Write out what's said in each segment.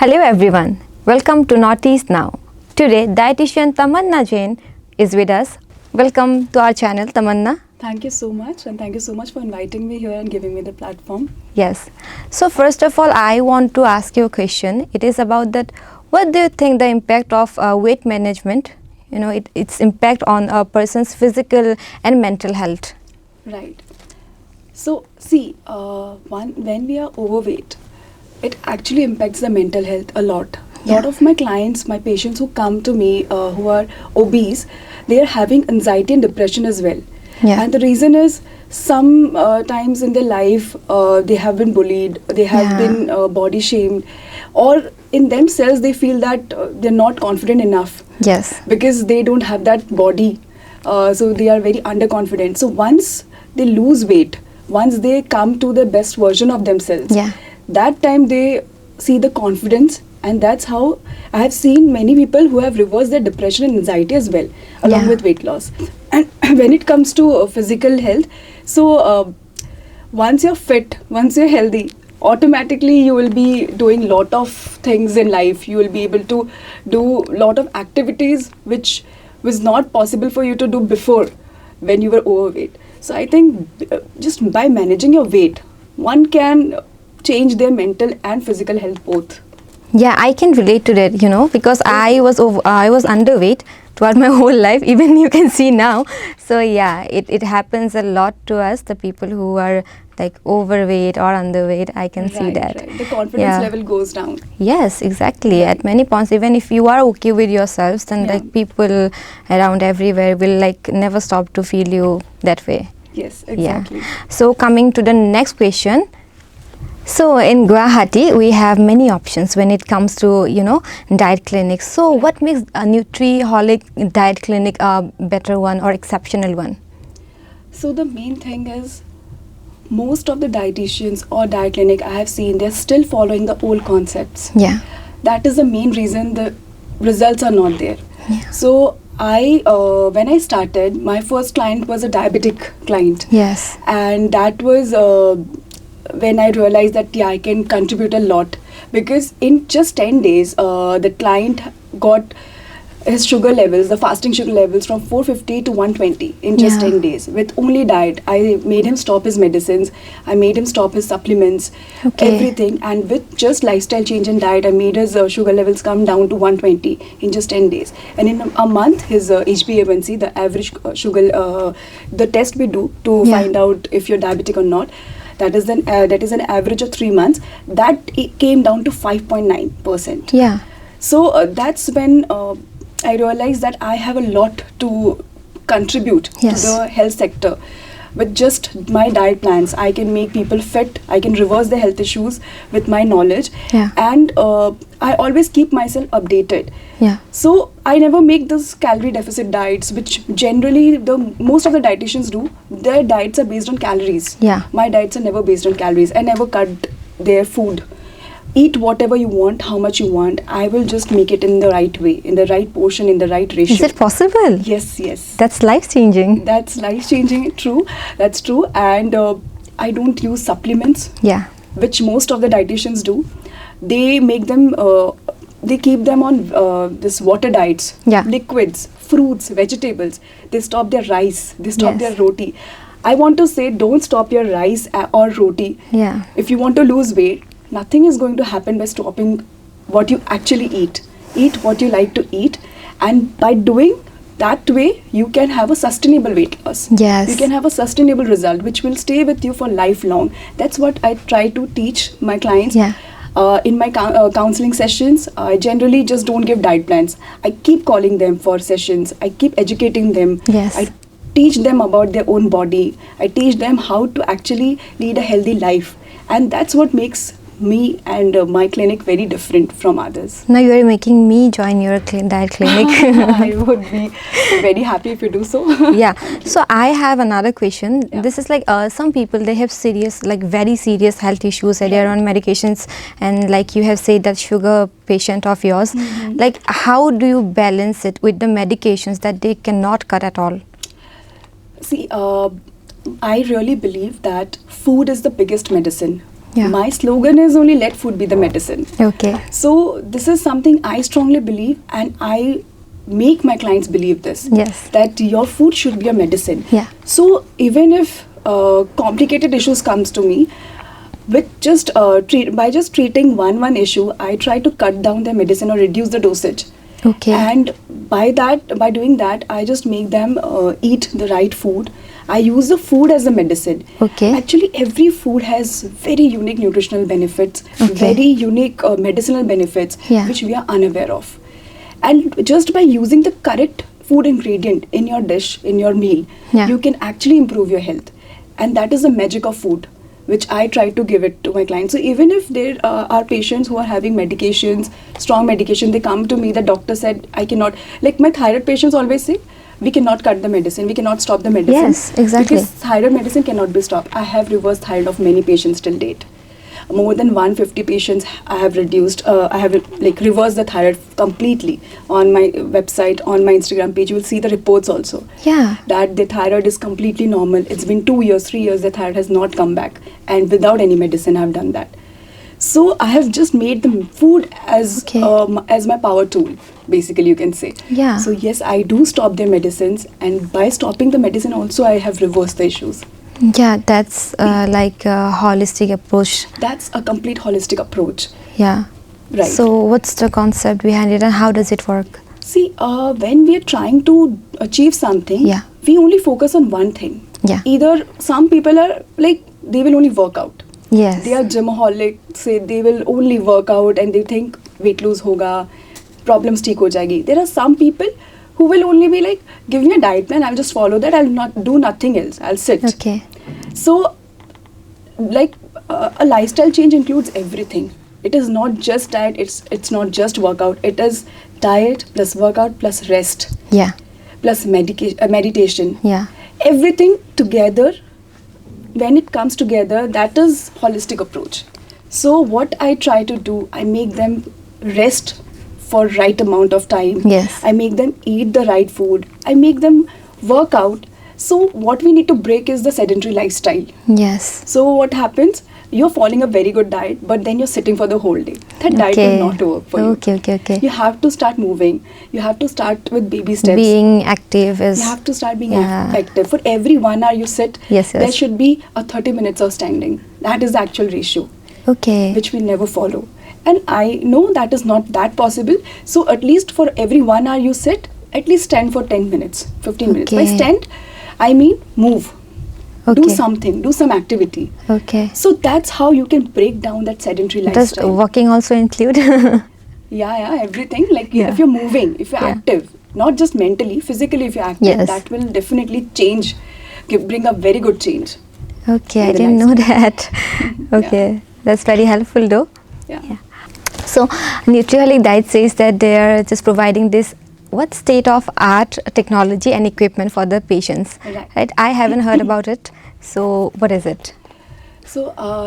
Hello everyone, welcome to Northeast Now. Today, Dietitian Tamanna Jain is with us. Welcome to our channel, Tamanna. Thank you so much, and thank you so much for inviting me here and giving me the platform. Yes. So first of all, I want to ask you a question. It is about that, what do you think the impact of weight management, its impact on a person's physical and mental health? Right. So, see, when we are overweight, it actually impacts the mental health a lot. A lot of my clients, my patients who come to me who are obese, they are having anxiety and depression as well. Yeah. And the reason is some times in their life they have been bullied, they have been body shamed, or in themselves they feel that they're not confident enough. Yes. Because they don't have that body. So they are very underconfident. So once they lose weight, once they come to the best version of themselves, that time they see the confidence, and that's how I have seen many people who have reversed their depression and anxiety as well, along with weight loss. And when it comes to physical health, so once you're fit, once you're healthy, automatically you will be doing lot of things in life. You will be able to do lot of activities which was not possible for you to do before when you were overweight. So I think just by managing your weight, one can change their mental and physical health both. Yeah, I can relate to that, because I was underweight throughout my whole life, even you can see now. So yeah, it happens a lot to us, the people who are like overweight or underweight. I can see that. Right. The confidence level goes down. Yes, exactly. Right. At many points, even if you are okay with yourselves, then like people around everywhere will like never stop to feel you that way. Yes, exactly. Yeah. So coming to the next question. So in Guwahati, we have many options when it comes to, diet clinics. So what makes a Nutriholic diet clinic a better one or exceptional one? So the main thing is, most of the dietitians or diet clinic I have seen, they're still following the old concepts. Yeah. That is the main reason the results are not there. Yeah. So when I started, my first client was a diabetic client. Yes. And that was when I realized that I can contribute a lot, because in just 10 days the client got his sugar levels, the fasting sugar levels, from 450 to 120 in just 10 days with only diet. I made him stop his medicines, I made him stop his supplements, everything, and with just lifestyle change and diet, I made his sugar levels come down to 120 in just 10 days. And in a month, his HbA1c, the average sugar, the test we do to find out if you're diabetic or not, that is an average of 3 months, that it came down to 5.9%. Yeah. So that's when I realized that I have a lot to contribute to the health sector. With just my diet plans, I can make people fit, I can reverse their health issues with my knowledge, and I always keep myself updated. Yeah. So I never make those calorie deficit diets, which generally most of the dietitians do. Their diets are based on calories. Yeah. My diets are never based on calories. I never cut their food. Eat whatever you want, how much you want. I will just make it in the right way, in the right portion, in the right ratio. Is it possible? Yes, yes. That's life-changing. That's life-changing, true. That's true. And I don't use supplements, which most of the dietitians do. They make them, they keep them on this water diets, liquids, fruits, vegetables. They stop their rice, they stop their roti. I want to say, don't stop your rice or roti. Yeah. If you want to lose weight, nothing is going to happen by stopping what you actually eat. Eat what you like to eat, and by doing that way, you can have a sustainable weight loss. Yes. You can have a sustainable result which will stay with you for lifelong. That's what I try to teach my clients. Yeah. In my counseling sessions, I generally just don't give diet plans. I keep calling them for sessions. I keep educating them. Yes. I teach them about their own body. I teach them how to actually lead a healthy life. And that's what makes me and my clinic very different from others. Now you are making me join your diet clinic. I would be very happy if you do so. Yeah. So I have another question. This is like some people, they have serious, like very serious health issues, and they're on medications, and like you have said that sugar patient of yours. Like how do you balance it with the medications that they cannot cut at all? See, I really believe that food is the biggest medicine. Yeah. My slogan is only let food be the medicine. Okay. So this is something I strongly believe, and I make my clients believe this. Yes. That your food should be a medicine. Yeah. So even if complicated issues comes to me, with just by just treating one issue, I try to cut down their medicine or reduce the dosage. Okay. And by doing that, I just make them eat the right food. I use the food as a medicine. Okay. Actually, every food has very unique nutritional benefits, Okay. very unique medicinal benefits, Yeah. which we are unaware of. And just by using the correct food ingredient in your dish, in your meal, Yeah. you can actually improve your health. And that is the magic of food, which I try to give it to my clients. So even if there are patients who are having medications, strong medication, they come to me, the doctor said, I cannot, like my thyroid patients always say, we cannot cut the medicine, we cannot stop the medicine. Yes, exactly. Because thyroid medicine cannot be stopped. I have reversed thyroid of many patients till date. More than 150 patients I have reduced, I have like reversed the thyroid completely. On my website, on my Instagram page, you will see the reports also. Yeah. That the thyroid is completely normal. It's been 2 years, 3 years, the thyroid has not come back. And without any medicine, I've done that. So I have just made the food as Okay. as my power tool, basically you can say. Yeah. So yes, I do stop their medicines, and by stopping the medicine also, I have reversed the issues. Yeah, that's like a holistic approach. That's a complete holistic approach. Yeah. Right. So what's the concept behind it and how does it work? See, when we are trying to achieve something, Yeah. we only focus on one thing. Yeah. Either some people are like, they will only work out. Yes. They are gymaholic, say they will only work out and they think weight lose hoga, problems theek ho jayegi. There are some people who will only be like, give me a diet plan, I'll just follow that, I'll not do nothing else, I'll sit. Okay. So, like a lifestyle change includes everything. It is not just diet, it's not just workout. It is diet plus workout plus rest Yeah. plus meditation. Yeah. Everything together, when it comes together, that is holistic approach. So what I try to do, I make them rest for right amount of time. Yes. I make them eat the right food. I make them work out. So what we need to break is the sedentary lifestyle. Yes. So what happens? You're following a very good diet, but then you're sitting for the whole day. That diet Okay. will not work for you. Okay. You have to start moving. You have to start with baby steps. Being active is. You have to start being Yeah. active. For every 1 hour you sit, Yes. there should be a 30 minutes of standing. That is the actual ratio, Okay. which we never follow. And I know that is not that possible. So at least for every 1 hour you sit, at least stand for 10 minutes, 15 minutes. By Okay. stand, I mean move. Okay. Do something, do some activity. Okay. So that's how you can break down that sedentary Does lifestyle. walking also include? Yeah, everything. Like Yeah. if you're moving, if you're Yeah. active, not just mentally, physically, if you're active, Yes. that will definitely change, bring a very good change. Okay, I In the didn't know lifestyle. that. Okay, that's very helpful though. Yeah. So, Nutriholic Diet says that they are just providing this state of art technology and equipment for the patients. Right. I haven't heard about it. So, what is it? So,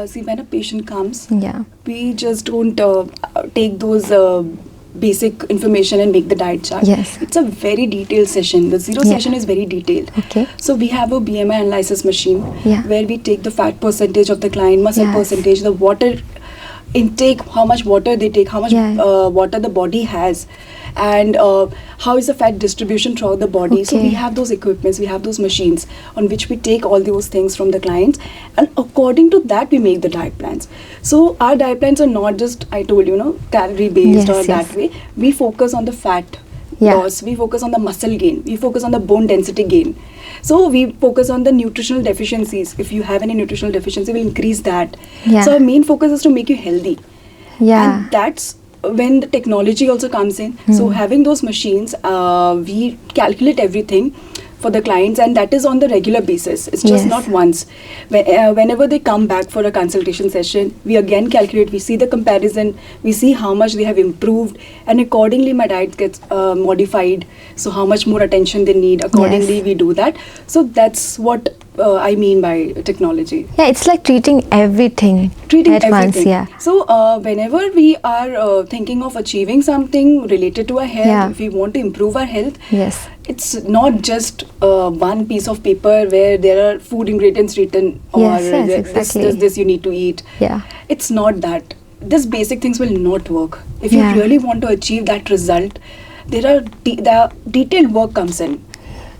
see, when a patient comes, Yeah. we just don't take those basic information and make the diet chart. Yes. It's a very detailed session. The zero Yeah. session is very detailed. Okay. So we have a BMI analysis machine Yeah. where we take the fat percentage of the client, muscle Yes. percentage, the water intake, how much water they take, how much Yeah. water the body has, and how is the fat distribution throughout the body. So Okay. we have those equipments, we have those machines on which we take all those things from the clients, and according to that we make the diet plans. So our diet plans are not just, I told you, calorie based Yes, or yes. that way. We focus on the fat Yeah. loss, we focus on the muscle gain, we focus on the bone density gain. So we focus on the nutritional deficiencies. If you have any nutritional deficiency, we'll increase that. Yeah. So our main focus is to make you healthy. Yeah. And that's when the technology also comes in. So having those machines, we calculate everything for the clients, and that is on the regular basis. It's just Yes. not once. Whenever they come back for a consultation session, we again calculate, we see the comparison, we see how much they have improved, and accordingly my diet gets modified. So how much more attention they need, accordingly Yes. we do that. So that's what I mean by technology. Yeah, it's like treating everything at once. Yeah. So whenever we are thinking of achieving something related to our health, if we want to improve our health, yes, it's not just one piece of paper where there are food ingredients written or this you need to eat. Yeah. It's not that. These basic things will not work. If you really want to achieve that result, the detailed work comes in.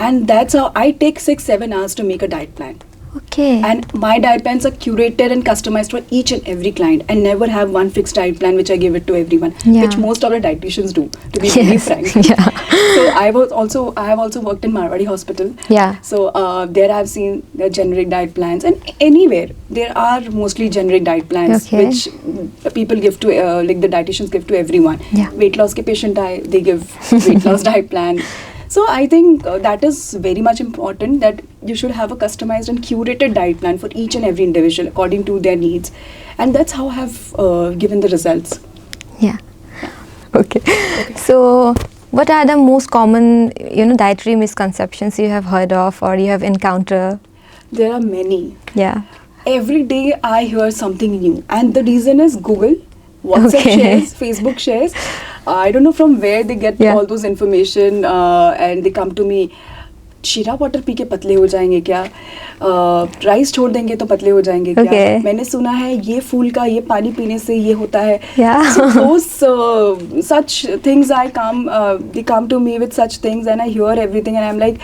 And that's how I take 6-7 hours to make a diet plan. Okay. And my diet plans are curated and customized for each and every client. I never have one fixed diet plan which I give it to everyone, which most of the dietitians do, to be very frank. Yeah. So I have also worked in Marwadi Hospital. Yeah. So there I've seen the generic diet plans, and anywhere there are mostly generic diet plans which people give to like the dietitians give to everyone. Yeah. Weight loss ke patient they give weight loss diet plan. So I think that is very much important, that you should have a customized and curated diet plan for each and every individual according to their needs, and that's how I have given the results. Yeah. Okay. So what are the most common, dietary misconceptions you have heard of or you have encountered? There are many. Yeah. Every day I hear something new, and the reason is Google, WhatsApp shares, Facebook shares. I don't know from where they get all those information, and they come to me. शीरा water P के पतले हो जाएंगे क्या? Rice छोड़ देंगे तो पतले हो जाएंगे क्या? मैंने सुना है ये फूल का ये पानी पीने से ये होता है. So those such things they come to me with such things, and I hear everything, and I'm like,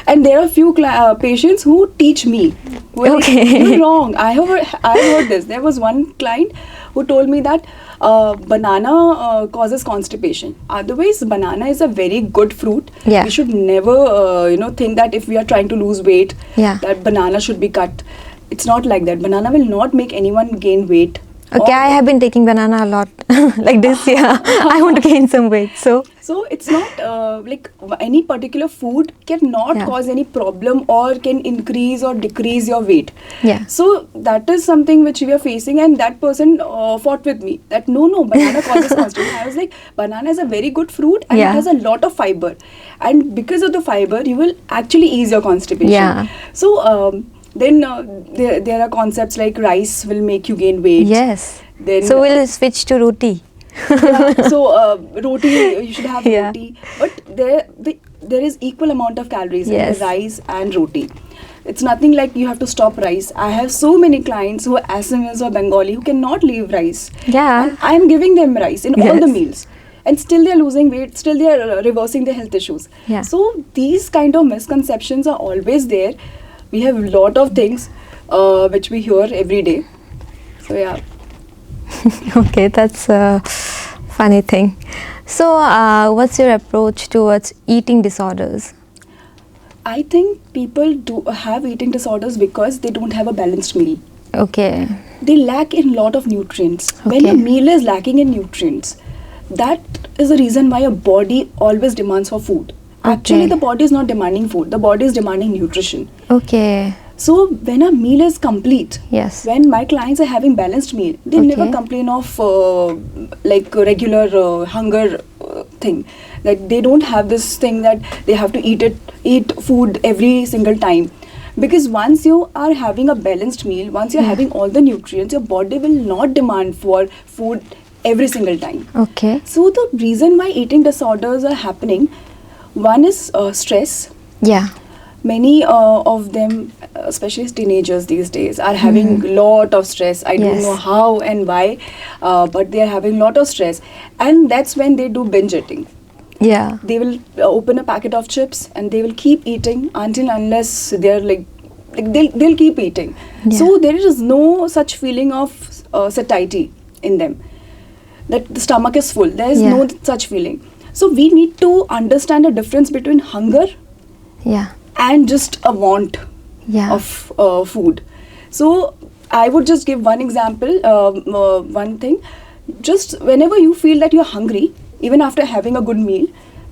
and there are few patients who teach me. Well, you're wrong. I heard this. There was one client who told me that banana causes constipation. Otherwise, banana is a very good fruit. Yeah. We should never, think that if we are trying to lose weight, that banana should be cut. It's not like that. Banana will not make anyone gain weight. Okay, I have been taking banana a lot like this. Yeah, I want to gain some weight. So it's not like any particular food cannot cause any problem or can increase or decrease your weight. Yeah. So that is something which we are facing, and that person fought with me that no, banana causes constipation. I was like, banana is a very good fruit and it has a lot of fiber, and because of the fiber, you will actually ease your constipation. Yeah. So then there are concepts like rice will make you gain weight. Yes. Then so we'll switch to roti. So roti, you should have roti, but there is equal amount of calories in rice and roti. It's nothing like you have to stop rice. I have so many clients who are Assamese or Bengali who cannot leave rice. Yeah. And I am giving them rice in all the meals. And still they are losing weight, still they are reversing their health issues. Yeah. So these kind of misconceptions are always there. We have a lot of things which we hear every day. So yeah. Okay, that's a funny thing. So what's your approach towards eating disorders? I think people do have eating disorders because they don't have a balanced meal. Okay. They lack in lot of nutrients. When a meal is lacking in nutrients, that is the reason why your body always demands for food. Actually, the body is not demanding food. The body is demanding nutrition. Okay. So when a meal is complete, when my clients are having balanced meal, they never complain of like regular hunger thing. Like they don't have this thing that they have to eat food every single time. Because once you are having a balanced meal, once you're having all the nutrients, your body will not demand for food every single time. Okay. So the reason why eating disorders are happening, one is stress. Yeah. Many of them, especially teenagers these days, are having lot of stress. I don't know how and why, but they are having lot of stress, and that's when they do binge eating. Yeah. They will open a packet of chips and they will keep eating until unless they're like they'll keep eating. Yeah. So there is no such feeling of satiety in them, that the stomach is full. There is no such feeling. So we need to understand the difference between hunger and just a want of food. So I would just give one example, one thing. Just whenever you feel that you're hungry, even after having a good meal,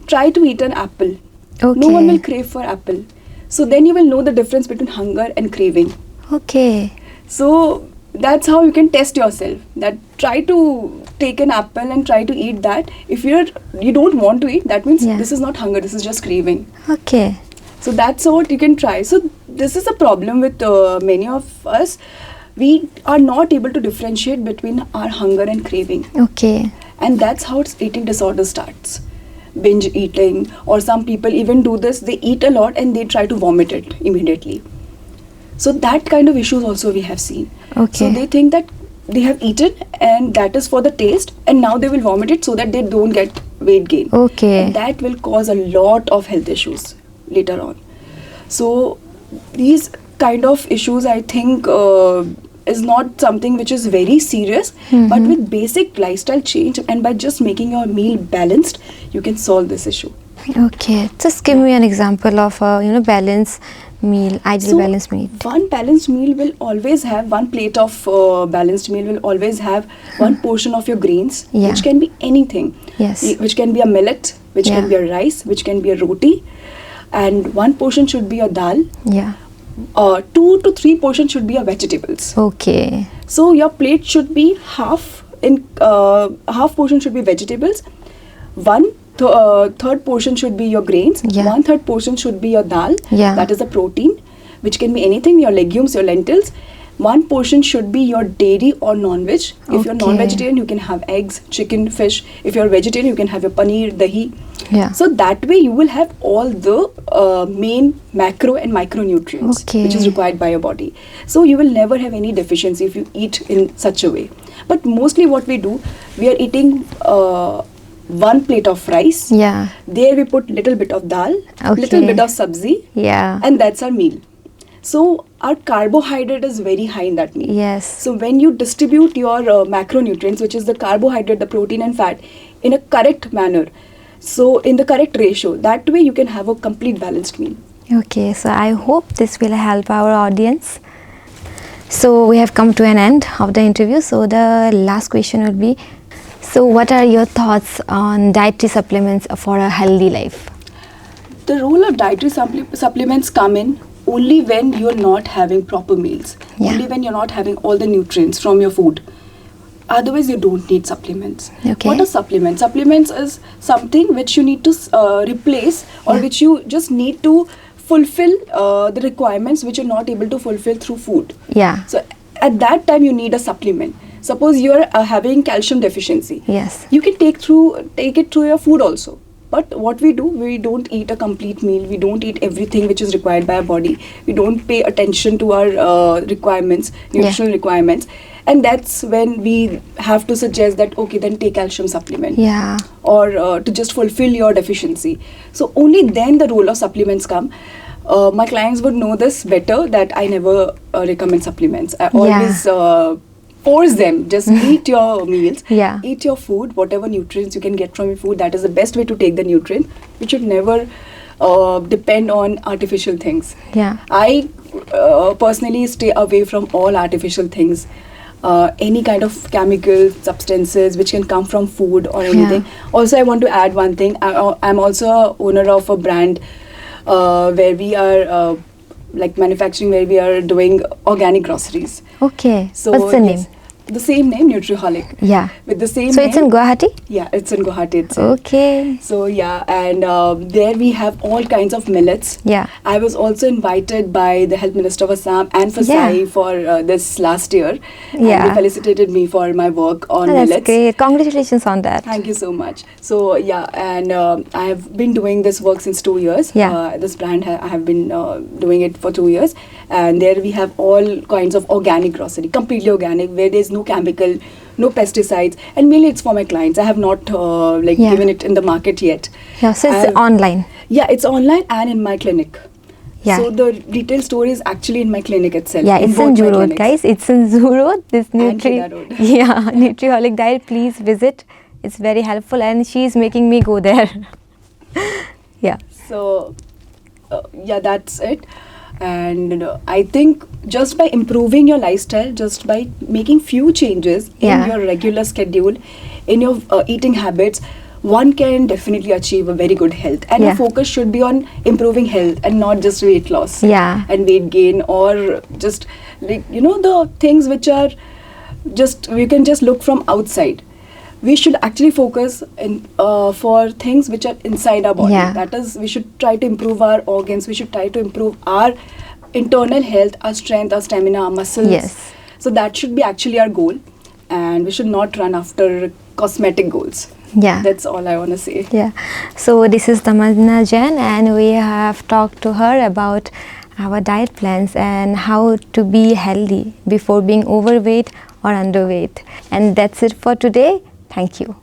try to eat an apple. Okay. No one will crave for apple. So then you will know the difference between hunger and craving. Okay. So that's how you can test yourself. That try to take an apple and try to eat that. If you don't want to eat, that means this is not hunger, this is just craving. Okay. So that's what you can try. So this is a problem with many of us. We are not able to differentiate between our hunger and craving. Okay. And that's how eating disorder starts. Binge eating, or some people even do this, they eat a lot and they try to vomit it immediately. So that kind of issues also we have seen. Okay. So they think that they have eaten and that is for the taste, and now they will vomit it so that they don't get weight gain. Okay. And that will cause a lot of health issues later on. So these kind of issues, I think, is not something which is very serious, but with basic lifestyle change and by just making your meal balanced, you can solve this issue. Okay, just give me an example of a balanced meal, ideal balanced meal. One balanced meal will always have one plate of balanced meal will always have one portion of your grains, which can be anything. Yes. Which can be a millet, which can be a rice, which can be a roti, and one portion should be a dal. Yeah. 2 to 3 portions should be a vegetables. Okay. So your plate should be half portion should be vegetables. Third portion should be your grains. Yeah. 1/3 portion should be your dal. Yeah. That is the protein, which can be anything, your legumes, your lentils. 1 portion should be your dairy or non-veg. If you're non-vegetarian, you can have eggs, chicken, fish. If you're vegetarian, you can have your paneer, dahi. Yeah. So that way you will have all the main macro and micronutrients which is required by your body. So you will never have any deficiency if you eat in such a way. But mostly what we do, we are eating one plate of rice. Yeah. There we put little bit of dal, little bit of sabzi. Yeah. And that's our meal. So our carbohydrate is very high in that meal. Yes. So when you distribute your macronutrients, which is the carbohydrate, the protein and fat, in a correct manner, so in the correct ratio, that way you can have a complete balanced meal. Okay, so I hope this will help our audience. So we have come to an end of the interview. So the last question would be, so what are your thoughts on dietary supplements for a healthy life? The role of dietary supplements come in only when you're not having proper meals. Yeah. Only when you're not having all the nutrients from your food. Otherwise, you don't need supplements. Okay. What are supplements? Supplements is something which you need to replace, or which you just need to fulfill the requirements which you're not able to fulfill through food. Yeah. So at that time, you need a supplement. Suppose you're having calcium deficiency. Yes. You can take it through your food also. But what we do, we don't eat a complete meal. We don't eat everything which is required by our body. We don't pay attention to our requirements, nutritional requirements. And that's when we have to suggest that, okay, then take calcium supplement. Yeah. Or to just fulfill your deficiency. So only then the role of supplements come. My clients would know this better, that I never recommend supplements. I always force them, just eat your meals, eat your food, whatever nutrients you can get from your food. That is the best way to take the nutrients. We should never depend on artificial things. Yeah. I personally stay away from all artificial things. Any kind of chemical substances which can come from food or anything. Also, I want to add one thing. I'm also owner of a brand where we are manufacturing, where we are doing organic groceries. Okay. So what's the name? The same name, Nutriholic. Yeah. With the same So name. it's in Guwahati? Yeah, it's in Guwahati itself. Okay. So yeah, and there we have all kinds of millets. Yeah. I was also invited by the Health Minister of Assam and Fasai for this last year. Yeah. And they felicitated me for my work on That's millets. great. Congratulations on that. Thank you so much. So yeah, and I have been doing this work since 2 years. Yeah. This brand I have been doing it for 2 years, and there we have all kinds of organic grocery, completely organic, where there's no chemical, no pesticides, and mainly it's for my clients. I have not given it in the market yet. Yeah, so it's online. Yeah, it's online and in my clinic. Yeah. So the retail store is actually in my clinic itself. Yeah, it's in both Zoo my Road, clinics. guys. It's in Zoo Road. This And Kida Road. Yeah, Nutriholic Diet. Please visit. It's very helpful, and she's making me go there. Yeah. So yeah, that's it. And I think just by improving your lifestyle, just by making few changes in your regular schedule, in your eating habits, one can definitely achieve a very good health. And your focus should be on improving health and not just weight loss and weight gain, or just the things which are just, you can just look from outside. we should actually focus for things which are inside our body. Yeah. That is, we should try to improve our organs, we should try to improve our internal health, our strength, our stamina, our muscles. Yes. So that should be actually our goal, and we should not run after cosmetic goals. Yeah. That's all I want to say. Yeah. So this is Tamanna Jain, and we have talked to her about our diet plans and how to be healthy before being overweight or underweight. And that's it for today. Thank you.